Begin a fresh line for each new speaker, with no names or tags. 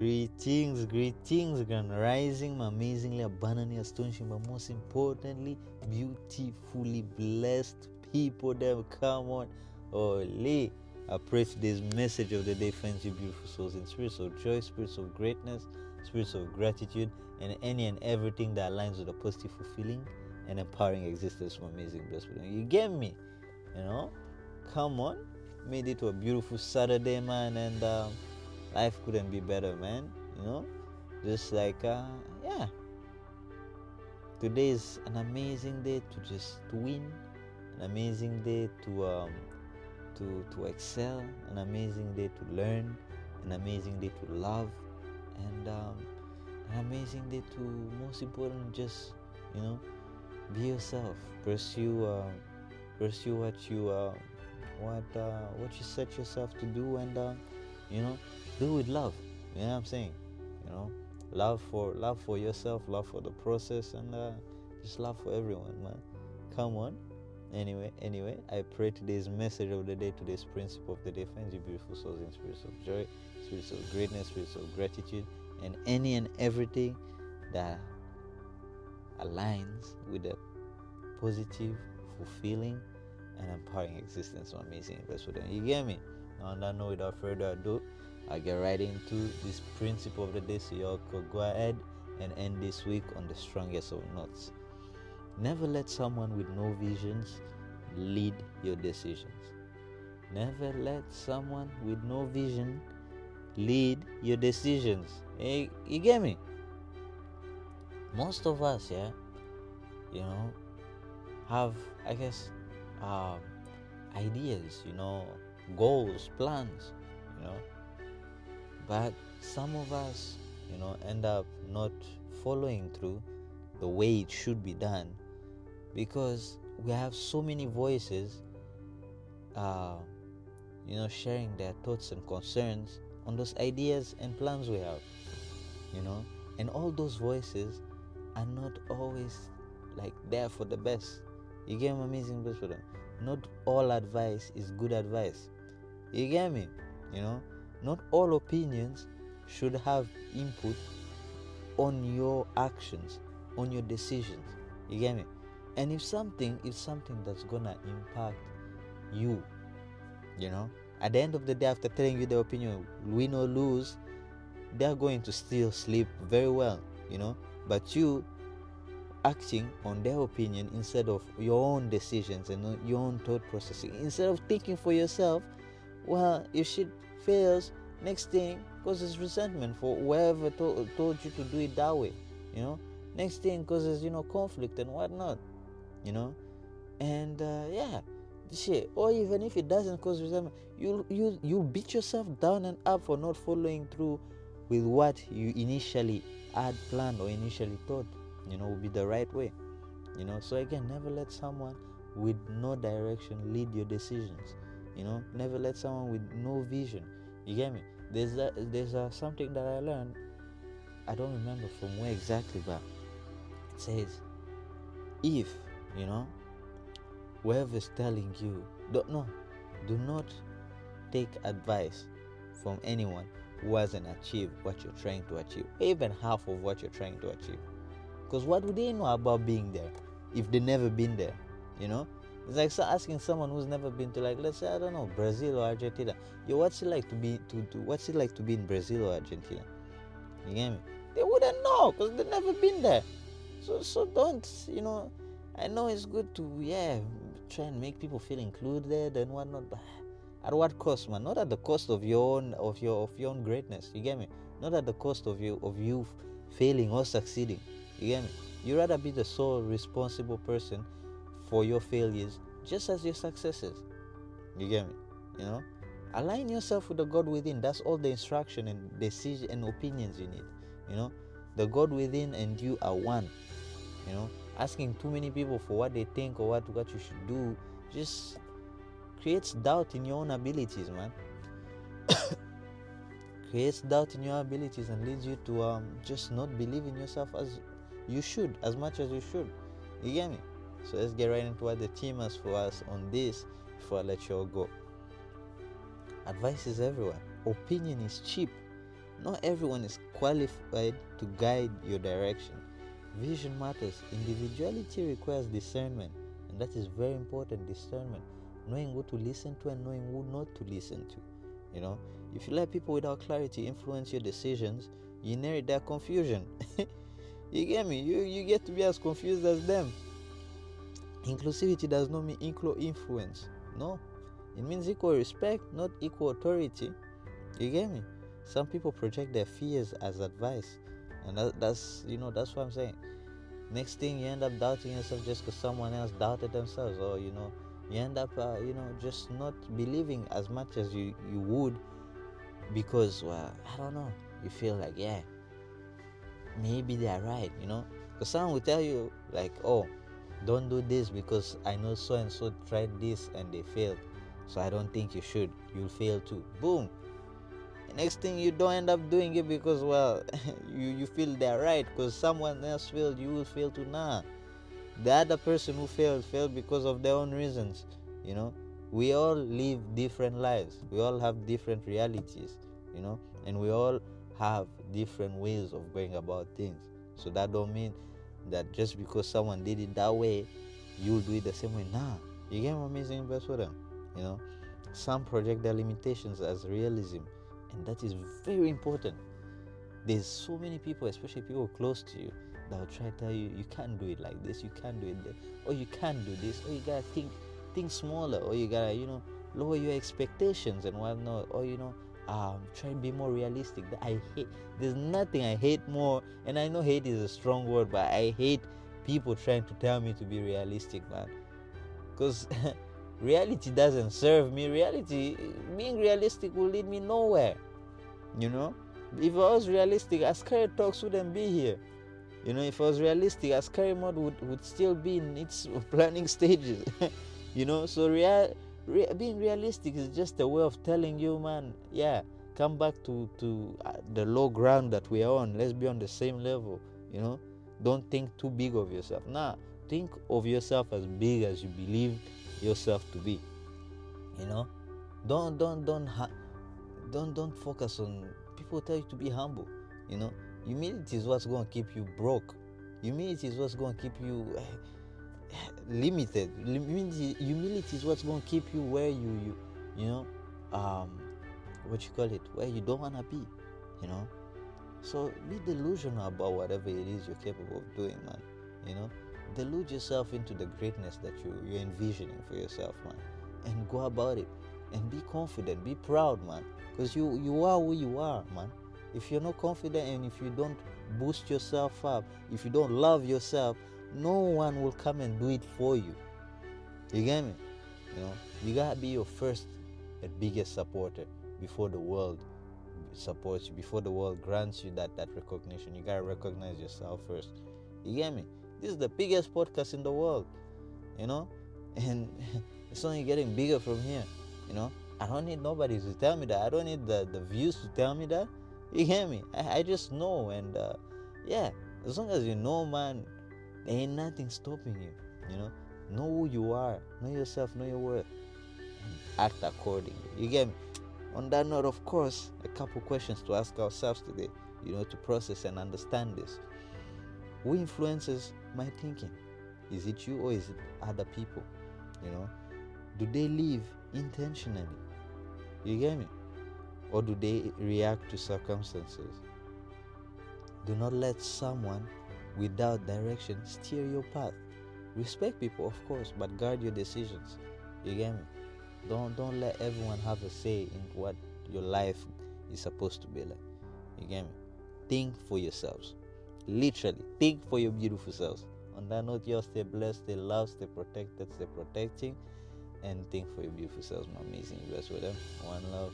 Greetings, grand rising, my amazingly, abundantly, astonishing, but most importantly, beautifully blessed people that come on. Holy. I pray today's message of the day finds you beautiful souls in spirits of joy, spirits of greatness, spirits of gratitude, and any and everything that aligns with a positive, fulfilling, and empowering existence from amazing blessed people. You get me? Come on. Made it to a beautiful Saturday, man, and life couldn't be better, man. Just like today is an amazing day to win, an amazing day to excel, an amazing day to learn, an amazing day to love, and an amazing day to, most important, just be yourself, pursue what you set yourself to do, and do with love. You know what I'm saying? Love for yourself, love for the process, and just love for everyone, man. Come on. Anyway, I pray today's message of the day, today's principle of the day finds you beautiful souls in spirits of joy, spirits of greatness, spirits of gratitude, and any and everything that aligns with a positive, fulfilling, and empowering existence of amazing investment. You get me? Now, on that note, without further ado, I'll get right into this principle of the day, so y'all could go ahead and end this week on the strongest of notes. Never let someone with no visions lead your decisions. Never let someone with no vision lead your decisions. Hey, you get me? Most of us, have, I guess, ideas, goals, plans, but some of us, end up not following through the way it should be done, because we have so many voices, sharing their thoughts and concerns on those ideas and plans we have, and all those voices are not always like there for the best. You get my amazing best for them. Not all advice is good advice. You get me? Not all opinions should have input on your actions, on your decisions. You get me? And if something is something that's gonna impact you, at the end of the day, after telling you their opinion, win or lose, they're going to still sleep very well, but you acting on their opinion instead of your own decisions and your own thought processing, instead of thinking for yourself, well, if shit fails, next thing causes resentment for whoever told you to do it that way. Next thing causes conflict and whatnot. And shit. Or even if it doesn't cause resentment, you'll beat yourself down and up for not following through with what you initially had planned or initially thought would be the right way. So again, never let someone with no direction lead your decisions. Never let someone with no vision. You get me? There's something that I learned. I don't remember from where exactly, but it says, if whoever's telling you, do not take advice from anyone who hasn't achieved what you're trying to achieve, even half of what you're trying to achieve. Because what do they know about being there if they've never been there? It's like asking someone who's never been to, like, let's say, I don't know, Brazil or Argentina. What's it like to be in Brazil or Argentina? You get me? They wouldn't know because they've never been there. So don't, I know it's good to try and make people feel included and whatnot, but at what cost, man? Not at the cost of your own greatness. You get me? Not at the cost of you failing or succeeding. You get me? You rather be the sole responsible person for your failures just as your successes. You get me? Align yourself with the God within. That's all the instruction and decision and opinions you need. The God within and you are one. Asking too many people for what they think or what you should do just creates doubt in your own abilities, man. Creates doubt in your abilities and leads you to just not believe in yourself as much as you should. You get me? So let's get right into what the team has for us on this before I let you all go. Advice is everywhere. Opinion is cheap. Not everyone is qualified to guide your direction. Vision matters. Individuality requires discernment, and that is very important. Discernment, knowing who to listen to and knowing who not to listen to. If you let people without clarity influence your decisions, you inherit their confusion. You get me? You get to be as confused as them. Inclusivity does not mean equal influence. No, it means equal respect, not equal authority. You get me? Some people project their fears as advice, and that's what I'm saying. Next thing, you end up doubting yourself just because someone else doubted themselves, or you end up just not believing as much as you would, because I don't know, you feel like, yeah, maybe they are right, because someone will tell you like, oh, don't do this because I know so and so tried this and they failed, so I don't think you should. You'll fail too. Boom. Next thing, you don't end up doing it because you feel they're right, because someone else failed, you will fail too. Nah, the other person who failed because of their own reasons. We all live different lives, we all have different realities, and we all have different ways of going about things. So that don't mean that just because someone did it that way, you'll do it the same way. Nah, you get what I'm saying? Best for them. Some project their limitations as realism, and that is very important. There's so many people, especially people close to you, that will try to tell you, you can't do it like this, you can't do it there, or you can't do this, or you gotta think smaller, or you gotta lower your expectations and whatnot, or try to be more realistic. There's nothing I hate more, and I know hate is a strong word, but I hate people trying to tell me to be realistic, man, because reality doesn't serve me. Being realistic will lead me nowhere. If I was realistic, Askari Talks wouldn't be here. If I was realistic, Askari Mod would still be in its planning stages. So being realistic is just a way of telling you, man, yeah, come back to the low ground that we are on. Let's be on the same level. Don't think too big of yourself. Nah, think of yourself as big as you believe yourself to be. Don't focus on people tell you to be humble. Humility is what's going to keep you broke. Humility is what's going to keep you limited. Humility is what's going to keep you where where you don't want to be. So be delusional about whatever it is you're capable of doing, man. Delude yourself into the greatness that you're envisioning for yourself, man, and go about it, and be confident, be proud, man, because you are who you are, man. If you're not confident, and if you don't boost yourself up, if you don't love yourself, no one will come and do it for you. You get me? You gotta be your first and biggest supporter before the world supports you, before the world grants you that recognition. You gotta recognize yourself first. You get me? This is the biggest podcast in the world, and it's only getting bigger from here. I don't need nobody to tell me that. I don't need the views to tell me that. You get me? I just know, and as long as you know, man, there ain't nothing stopping you. Know who you are, know yourself, know your worth, and act accordingly. You get me? On that note, of course, a couple questions to ask ourselves today, to process and understand this. Who influences my thinking? Is it you or is it other people? Do they live intentionally? You get me? Or do they react to circumstances? Do not let someone without direction steer your path. Respect people, of course, but guard your decisions. You get me? Don't let everyone have a say in what your life is supposed to be like. You get me? Think for yourselves. Literally, think for your beautiful selves. On that note, y'all stay blessed, stay loved, stay protected, stay protecting, and think for your beautiful selves, my amazing. Blessed with them. One love.